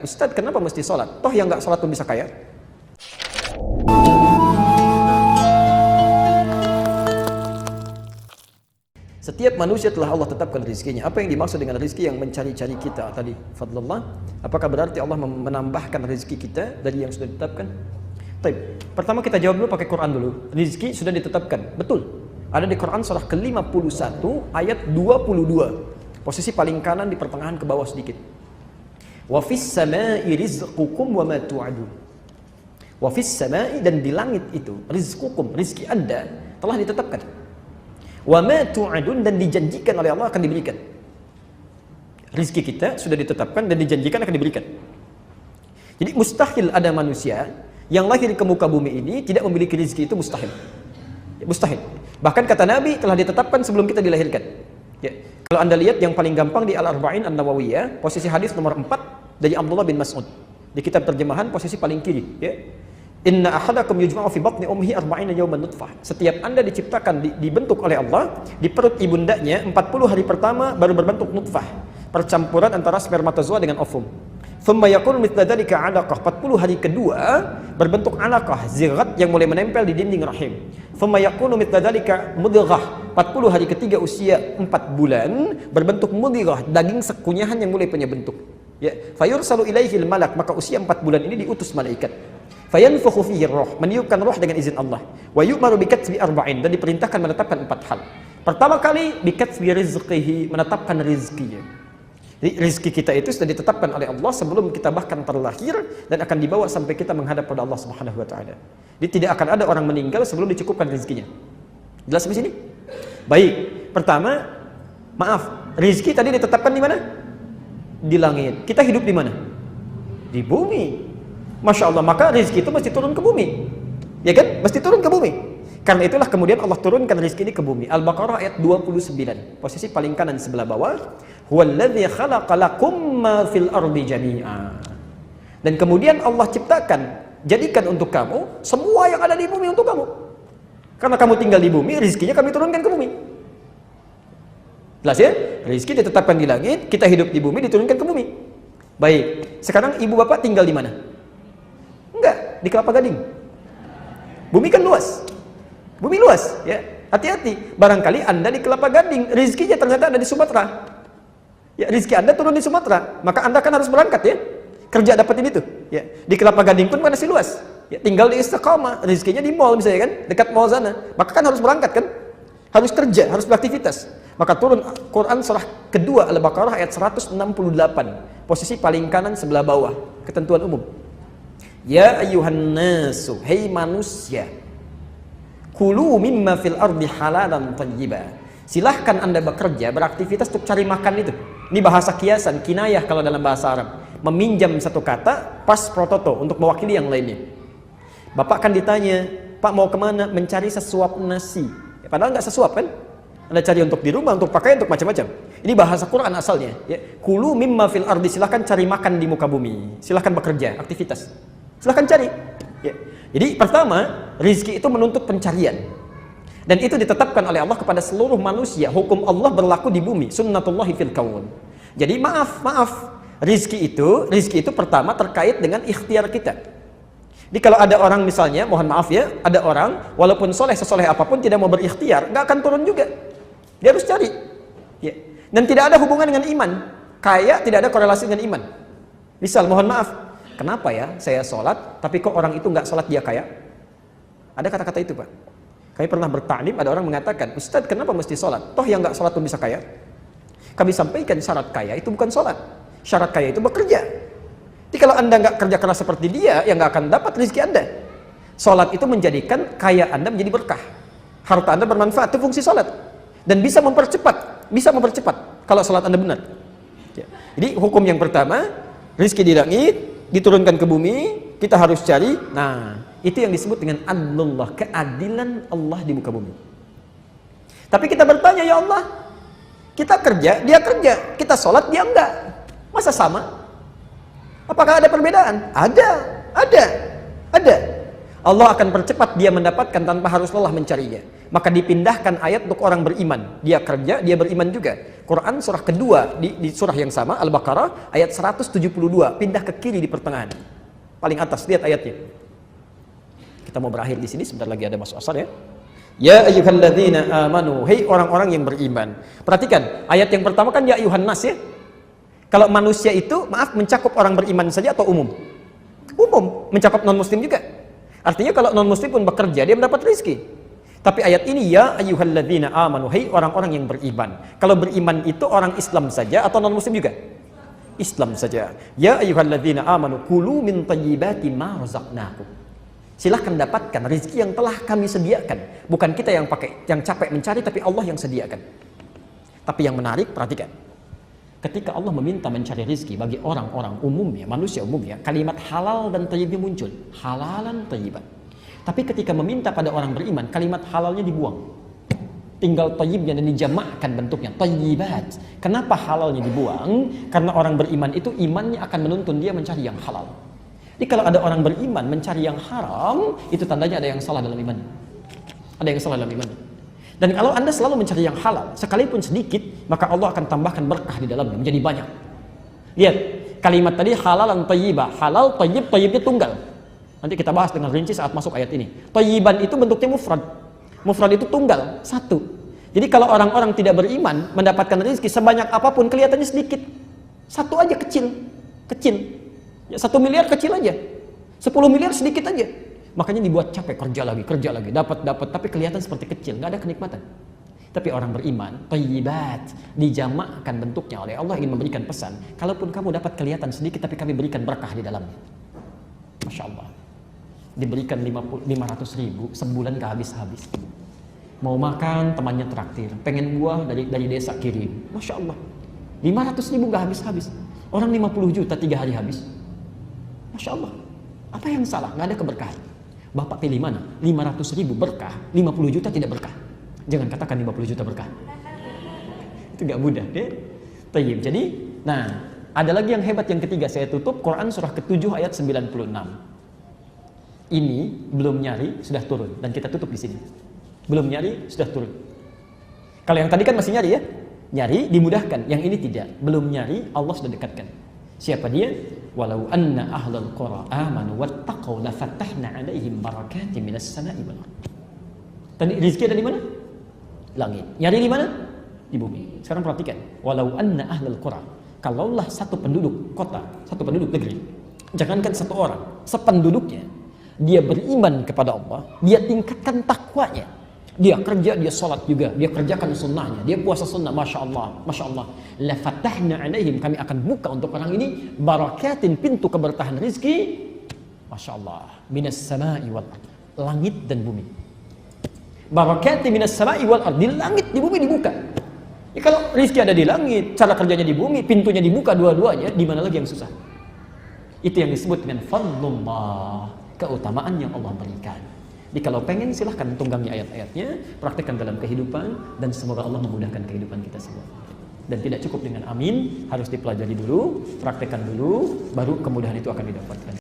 Ustadz, kenapa mesti sholat? Toh yang nggak sholat pun bisa kaya. Setiap manusia telah Allah tetapkan rizkinya. Apa yang dimaksud dengan rizki yang mencari-cari kita tadi? Fadlullah. Apakah berarti Allah menambahkan rizki kita dari yang sudah ditetapkan? Baik. Pertama kita jawab dulu pakai Quran dulu. Rizki sudah ditetapkan. Betul. Ada di Quran surah ke-51 ayat 22. Posisi paling kanan di pertengahan ke bawah sedikit. Wa fis samai rizqukum wa ma tu'adun. Wa fis samai, dan di langit itu rizqukum, rizki Anda telah ditetapkan. Wa ma tu'adun, dan dijanjikan oleh Allah akan diberikan. Rizki kita sudah ditetapkan dan dijanjikan akan diberikan. Jadi mustahil ada manusia yang lahir ke muka bumi ini tidak memiliki rizki, itu mustahil. Ya, mustahil. Bahkan kata Nabi telah ditetapkan sebelum kita dilahirkan. Ya. Kalau Anda lihat yang paling gampang di Al-Arba'in An-Nawawiyah, posisi hadis nomor 4 dari Abdullah bin Mas'ud. Di kitab terjemahan posisi paling kiri, ya. Inna ahadakum yujma'u fi batni ummihi 40 yawman nutfah. Setiap Anda diciptakan, dibentuk oleh Allah di perut ibundanya 40 hari pertama baru berbentuk nutfah, percampuran antara spermatozoa dengan ovum. Thumma yakunu mithla dzalika 'alaqah. 40 hari kedua berbentuk 'alaqah, zirat yang mulai menempel di dinding rahim. Thumma yakunu mithla dzalika mudghah. 40 hari ketiga usia 4 bulan berbentuk mudghah, daging sekunyahan yang mulai punya bentuk. Ya, fayursalu ilaihil malak, maka usia 4 bulan ini diutus malaikat. Fayanfukhu fihi roh, meniupkan roh dengan izin Allah. Wa yu'maru bikatsbi arba'in, dan diperintahkan menetapkan 4 hal. Pertama kali bikatsbi rizqihi, menetapkan rizkinya. Jadi rizki kita itu sudah ditetapkan oleh Allah sebelum kita bahkan terlahir dan akan dibawa sampai kita menghadap pada Allah Subhanahu wa taala. Jadi tidak akan ada orang meninggal sebelum dicukupkan rizkinya. Jelas di sini? Baik. Pertama, maaf, rizki tadi ditetapkan di mana? Di langit. Kita hidup di mana? Di bumi. Masya Allah, maka rizki itu mesti turun ke bumi. Ya kan? Mesti turun ke bumi. Karena itulah kemudian Allah turunkan rizki ini ke bumi. Al-Baqarah ayat 29. Posisi paling kanan sebelah bawah. Huwallazi khalaqa lakum ma fil ardi jami'a. Dan kemudian Allah ciptakan, jadikan untuk kamu semua yang ada di bumi untuk kamu. Karena kamu tinggal di bumi, rizkinya kami turunkan ke bumi. Jelas ya? Rizki ditetapkan di langit, kita hidup di bumi, diturunkan ke bumi. Baik, sekarang ibu bapak tinggal di mana? Enggak, di Kelapa Gading. Bumi kan luas. Bumi luas, ya. Hati-hati, barangkali Anda di Kelapa Gading, rizkinya ternyata ada di Sumatera. Ya, rizki Anda turun di Sumatera, maka Anda kan harus berangkat, ya. Kerja dapetin itu, ya. Di Kelapa Gading pun masih luas. Ya, tinggal di Istiqamah, rizkinya di mall misalnya kan, dekat mall sana. Maka kan harus berangkat kan? Harus kerja, harus beraktivitas. Maka turun Quran surah kedua Al-Baqarah ayat 168. Posisi paling kanan sebelah bawah, ketentuan umum. Ya ayyuhan nasu, hei manusia, kulu mimma fil ardi halalan thayyiba. Silahkan Anda bekerja, beraktivitas untuk cari makan itu. Ini bahasa kiasan, kinayah kalau dalam bahasa Arab. Meminjam satu kata pas prototo untuk mewakili yang lainnya. Bapak kan ditanya, Pak mau kemana? Mencari sesuap nasi. Ya, padahal nggak sesuap kan? Anda cari untuk di rumah, untuk pakai, untuk macam-macam. Ini bahasa Quran asalnya. Ya. Kulu mimma fil ardi, silahkan cari makan di muka bumi. Silahkan bekerja, aktivitas. Silahkan cari. Ya. Jadi pertama, rizki itu menuntut pencarian. Dan itu ditetapkan oleh Allah kepada seluruh manusia. Hukum Allah berlaku di bumi. Sunnatullahi fil kaun. Jadi maaf. Rizki itu pertama terkait dengan ikhtiar kita. Jadi kalau ada orang misalnya, mohon maaf ya, ada orang walaupun sesoleh apapun tidak mau berikhtiar, nggak akan turun juga. Dia harus cari. Ya. Dan tidak ada hubungan dengan iman. Kaya tidak ada korelasi dengan iman. Misal, mohon maaf, kenapa ya saya sholat, tapi kok orang itu nggak sholat dia kaya? Ada kata-kata itu, Pak. Kami pernah bertaklim, ada orang mengatakan, Ustadz, kenapa mesti sholat? Toh yang nggak sholat pun bisa kaya. Kami sampaikan syarat kaya itu bukan sholat. Syarat kaya itu bekerja. Jadi kalau Anda nggak kerja keras seperti dia, ya nggak akan dapat rezeki Anda. Sholat itu menjadikan kaya Anda menjadi berkah. Harta Anda bermanfaat, itu fungsi sholat. Dan bisa mempercepat kalau sholat Anda benar. Ya. Jadi hukum yang pertama, rezeki di langit, diturunkan ke bumi, kita harus cari. Nah, itu yang disebut dengan adlullah, keadilan Allah di muka bumi. Tapi kita bertanya, ya Allah, kita kerja, dia kerja, kita sholat, dia enggak. Masa sama? Apakah ada perbedaan? Ada. Allah akan percepat dia mendapatkan tanpa harus lelah mencarinya. Maka dipindahkan ayat untuk orang beriman. Dia kerja, dia beriman juga. Quran surah kedua di surah yang sama, Al-Baqarah ayat 172, pindah ke kiri di pertengahan. Paling atas, lihat ayatnya. Kita mau berakhir di sini, sebentar lagi ada masuk asar ya. Ya ayyuhalladzina amanu, hei orang-orang yang beriman. Perhatikan, ayat yang pertama kan ya ayyuhan nas ya. Kalau manusia itu, maaf, mencakup orang beriman saja atau umum? Umum, mencakup non-muslim juga. Artinya kalau non-muslim pun bekerja, dia mendapat rezeki. Tapi ayat ini, ya ayyuhalladzina amanu, hei orang-orang yang beriman. Kalau beriman itu orang Islam saja atau non-muslim juga? Islam saja. Ya ayyuhalladzina amanu, kulu min thayyibati ma razaqnakum. Silahkan dapatkan rezeki yang telah kami sediakan. Bukan kita yang capek mencari, tapi Allah yang sediakan. Tapi yang menarik, perhatikan. Ketika Allah meminta mencari rezeki bagi orang-orang umumnya, manusia umumnya, kalimat halal dan thayyibnya muncul. Halalan thayyiban. Tapi ketika meminta pada orang beriman, kalimat halalnya dibuang. Tinggal thayyibnya dan dijamakkan bentuknya, thayyibat. Kenapa halalnya dibuang? Karena orang beriman itu imannya akan menuntun dia mencari yang halal. Jadi kalau ada orang beriman mencari yang haram, itu tandanya ada yang salah dalam iman. Ada yang salah dalam iman. Dan kalau Anda selalu mencari yang halal, sekalipun sedikit, maka Allah akan tambahkan berkah di dalamnya, menjadi banyak. Lihat, kalimat tadi halalan thayyibah, halal, thayyib, thayyibnya tunggal. Nanti kita bahas dengan rinci saat masuk ayat ini. Thayyiban itu bentuknya mufrad. Mufrad itu tunggal, satu. Jadi kalau orang-orang tidak beriman, mendapatkan rezeki sebanyak apapun, kelihatannya sedikit. Satu aja kecil, kecil. Ya, 1 miliar kecil aja. 10 miliar sedikit aja. Makanya dibuat capek, kerja lagi, dapat, tapi kelihatan seperti kecil, nggak ada kenikmatan. Tapi orang beriman, thayyibat, dijamakkan bentuknya oleh Allah ingin memberikan pesan. Kalaupun kamu dapat kelihatan sedikit, tapi kami berikan berkah di dalamnya. Masya Allah. Diberikan 500 ribu, sebulan gak habis-habis. Mau makan, temannya traktir. Pengen buah dari desa kirim. Masya Allah. 500 ribu gak habis-habis. Orang 50 juta 3 hari habis. Masya Allah. Apa yang salah? Gak ada keberkahan. Bapak pilih mana? 500 ribu berkah, 50 juta tidak berkah. Jangan katakan 50 juta berkah. Itu gak mudah deh. Tayyib. Jadi, nah, ada lagi yang hebat yang ketiga, saya tutup Quran surah ke-7 ayat 96. Ini belum nyari sudah turun dan kita tutup di sini. Belum nyari sudah turun. Kalau yang tadi kan masih nyari ya? Nyari dimudahkan, yang ini tidak. Belum nyari Allah sudah dekatkan. Siapa dia? Walau anna ahlal qura amanu wattaqau lafatahna 'alaihim barakatin minas sama'i wal ardh. Tadi rezeki ada di mana? Langit. Nyari di mana? Di bumi. Sekarang perhatikan. Walau anna ahlal qura, kalaulah satu penduduk kota, satu penduduk negeri, jangankan satu orang, sependuduknya, dia beriman kepada Allah, dia tingkatkan takwanya. Dia kerja, dia sholat juga, dia kerjakan sunnahnya, dia puasa sunnah, masya Allah. La fatahna alaihim, kami akan buka untuk orang ini barakatin, pintu keberkahan rizki, masya Allah, minas sama'i wal ard, langit dan bumi. Barakatin minas sama'i wal ard, di langit, di bumi dibuka. Ya, kalau rizki ada di langit, cara kerjanya di bumi, pintunya dibuka dua-duanya, di mana lagi yang susah? Itu yang disebut dengan fadlullah, keutamaan yang Allah berikan. Jadi kalau pengen silahkan tunggangi ayat-ayatnya, praktekkan dalam kehidupan, dan semoga Allah memudahkan kehidupan kita semua. Dan tidak cukup dengan amin, harus dipelajari dulu, praktekkan dulu, baru kemudahan itu akan didapatkan.